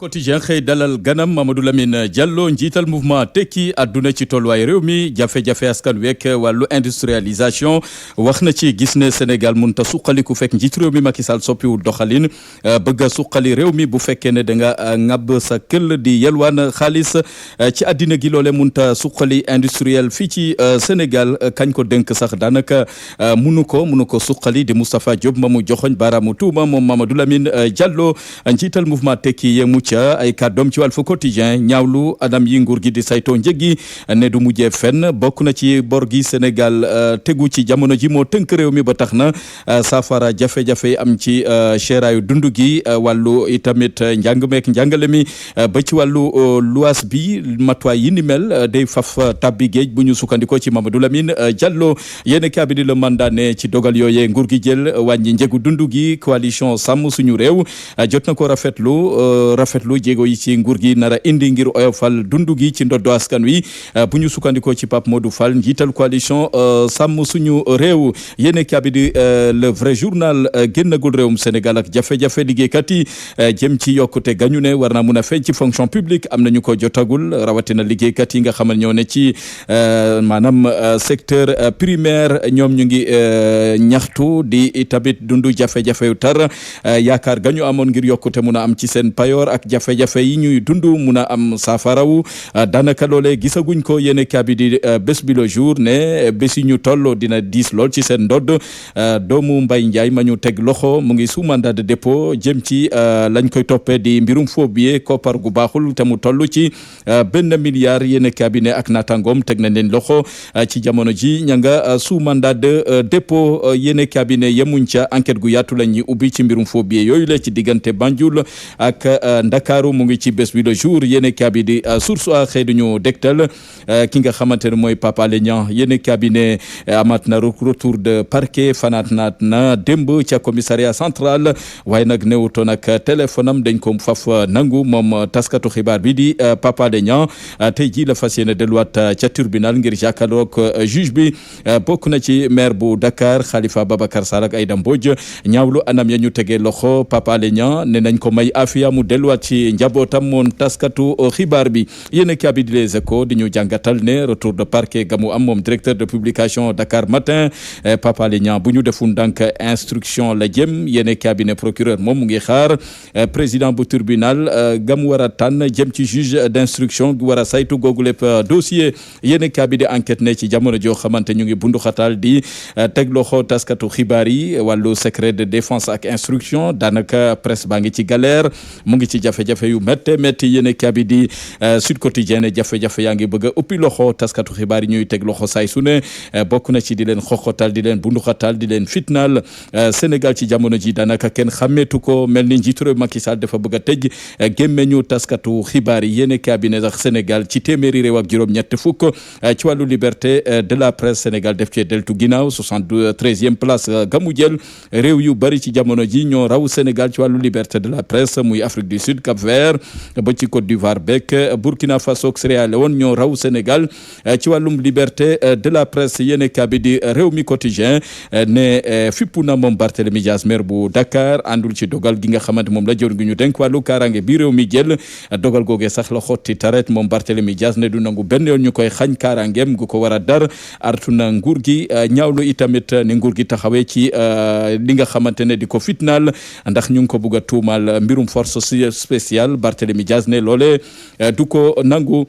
quotidien xëy dalal ganam Mamadou Lamine Diallo njiital mouvement tekki àdduna ci tolluwaay réew mi jafe-jafe askan week wàllu industrialisation wax na ci gis ne Sénégal mun ta suqaliku fekk njiit réew mi Macky Sall soppiwul doxalin bëgg a suqali réew mi bu fekkee ne da nga ŋàbb sa këll di yelwaan xaalis ci àddina gi loole mun ta suqali industriel fii ci Sénégal kañ ko dénk sax daanaka munu ko suqali di Moustapha Diop ma mu joxoñ baaraamu tuuma moom Mamadou Lamine Diallo njiital mouvement tekki yemu ay kàddoom ci Walf Quotidien ñaawlu anam yi nguur gi di saytoo njëg gi ne du mujjee fenn bokk na ci bor gi Sénégal tegu ci jamono ji moo tënk réew mi ba tax na saafara jafe-jafe am ci seeraayu dund gi wàllu itamit njàng meek njàngale mi ba ci wàllu luwaas bi matuwaay yi ni mel day faf tabbi géej bu ñu sukkandikoo ci Mamadou Lamine Diallo yéen kabi di le mandat ne ci dogal yooyee nguur gi jël wàññi njëgu dund gi coalition sàmm suñu réew jot na ko rafetlu jéego yi ci nguur gi nara indi ngir oyofal dundu gi ci ndoddo askan wi bu ñu sukkandikoo ci Pape Modou Fall njiital coalition sàmm suñu réew yéene kabidi le vrai journal génnagul réewum Sénégal ak jafe-jafe liggéeykat yi jëm ci yokkute gañu ne war naa mun a feeñ ci fonction publique am nañu ko jotagul rawatina liggéeykat yi nga xamal ñoo ne ci maanaam secteur primaire ñoom ñu ngi ñaxtu di tamit dundu jafe-jafe yu tar yaakaar gañu amoon ngir yokkute mun a am ci seen payoor ak jafe-jafe yi ñuy dund mun a am saafarawu daanaka loolee gisaguñ ko yéene kaabi di bés bi le jour ne bés yi ñu toll dina diis lool ci seen ndodd doomu Mbaye Ndiaye ma ñu teg loxo mu ngi sous mandat de dépôt jëm ci lañ koy toppee di mbirum faux billet koppar gu baaxul te mu toll ci $1 milliard yéene kaabi ne ak naataangoom teg nañ leen loxo ci jamono ji ña nga sous mandat de dépôt yéene kaabi ne yemuñ ca enquête gu yaatu lañ ñi ubbi ci mbirum faux billet yooyu la ci diggante Banjul ak Ndakaaru mu ngi ci bés bi le jour yéene kaabi di source a xëy duñu dégtal ki nga xamante ne mooy Pape Alé Niang yéene kaabi ne amaat na retour de parquet fanaat naat na démb ca commissariat central waaye nag newutoon ak téléphone am dañ ko faf nangu moom taskatu xibaar bi di Pape Alé Niang tey jii la fas yéene delluwaat ca tribunal ngir jàkkaarloog juge bi bokk na ci maire bu Dakar Khalifa Babacar Sall ak Aïda Mbodj ñaawlu anam ya ñu tegee loxo Pape Alé Niang ne nañ ko may afiya mu delluwaat ci njabootam moom taskatu xibaar bi yéen kaabi di Les Échos di ñu jàngatal ne retour de parquet gamu am moom directeur de publication Dakar Matin Pape Alé Niang bu ñu deful ndànk instruction la jëm yéen kaabi ne procureur moom mu ngi xaar président bu tribunal gam war a tànn jëm ci juge d'instruction gu war a saytu googu lépp dossier yéen kaabi di enquête ne ci jamono joo xamante ñu ngi bundu xatal di teg loxo taskatu xibaar yi wàllu secret de défense ak instruction daanaka presse baa ngi ci galère mu ngi ci jafe-jafe yu métti yéene kaabi di Sud Quotidien jafe-jafe yaa ngi bëgg a uppi loxo taskatu xibaar yi ñuy teg loxo saay su ne bokk na ci di leen xoxotal di leen bunduxatal di leen fitnaal Sénégal ci jamono ji daanaka kenn xàmmeetu ko mel ni njiitu réew Macky Sall dafa bëgg a tëj gémmeñu taskatu xibaar yi yéene kaabi ne sax Sénégal ci téeméeri réew ak juróom-ñett fukk ci wàllu liberté de la presse Sénégal def ci deltu ginnaaw 73e place gamu jël réew yu bari ci jamono ji ñoo raw Sénégal ci wàllu liberté de la presse muy Afrique du Sud Cap-Vert ba ci Côte d'Ivoire beek Burkina Faso ak Sierra Leone ñoo raw Sénégal ci wàllum liberté de la presse yéene kaabi di Rewmi Quotidien ne fippu na moom Barthélémy Dias maire bu Dakar àndul ci dogal gi nga xamante moom la jor gi ñu denk wàllu kaaraange bi réew mi jël dogal googee sax la xotti taret moom Barthélémy Dias ne du nangu benn yoon ñu koy xañ kaaraangeem gu ko war a dar artu na nguur gi ñaawlu itamit ni nguur gi taxawee ci li nga xamante ne di ko fitnaal ndax ñu ngi ko bugg a tuumal mbirum force spéciale Barthélémy Dias ne loole du ko nangu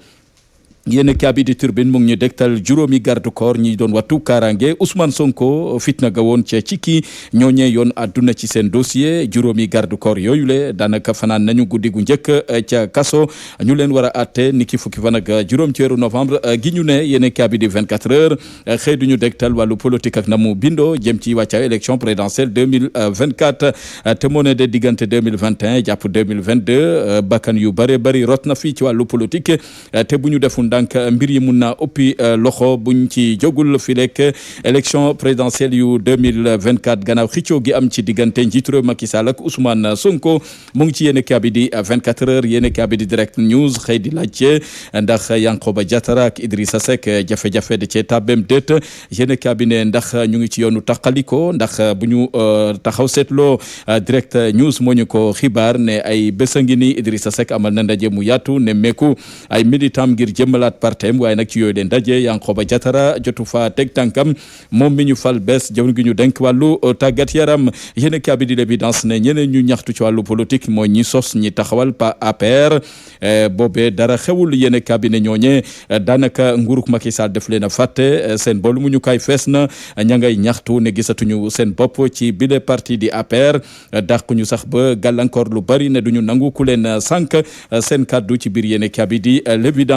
yéen kaabi di Tribune mu ngi ñu dégtal juróomi garde corps ñi doon wattu kaaraange Ousmane Sonko fitna ga woon ca Cikki ñooñee yoon àdduna ci seen dossier juróomi garde corps yooyu le daanaka fanaan nañu guddi gu njëkk ca kaso ñu leen war a àtte niki fukki fan ak juróom ci weeru novembre gi ñu ne yéen kaabi di 24 heures xëy duñu dégtal wàllu politique ak na mu bindo jëm ci wàccaay élection présidentielle 2024 te moo ne de diggante 2021 jàpp 2022 bakkan yu bare bari rot na fii ci wàllu politique te bu ñu deful ndànk mbir yi mun naa ëppi loxo buñ ci jógul fi lekk élection présidentielle yu 2024 gannaaw xëccoo gi am ci diggante njiitu réew Macky Sall ak Ousmane Sonko mu ngi ci yéen a di 24 heures yéen a di direct news xëy di laajte ndax Yankhoba Diattara ak Idrissa Seck jafe-jafe de cee tàbbeem déet yéen a ne ndax ñu ngi ci yoonu taqaliko ndax bu ñu taxaw seetloo direct news moo ñu ko xibaar ne ay bés a ngi ni Idrissa Seck amal na ndaje mu yaatu ne meeku ay militant ngir jëmmalaat partem waaye nag ci yooyu de ndaje Yankhoba Diattara jotu fa teg tànkam moom mi ñu fal bees jaww gi ñu denk wàllu tàggat yaram yéen a di l'évidence ne ñeneen ñu ñaxtu ci wàllu politique mooy ñi sos ñi taxawal pa APR boobee dara xewul yéen a ne ñooñe daanaka nguuruk Macky Sall def leen a fàtte seen boolu mu ñu kay fees na ña ngay ñaxtu ne gisatuñu seen bopp ci bile parti di APR dàq ñu sax ba gàllankoor lu bari ne duñu nangu ku leen sànq seen kàddu ci biir yéen a di l'évidence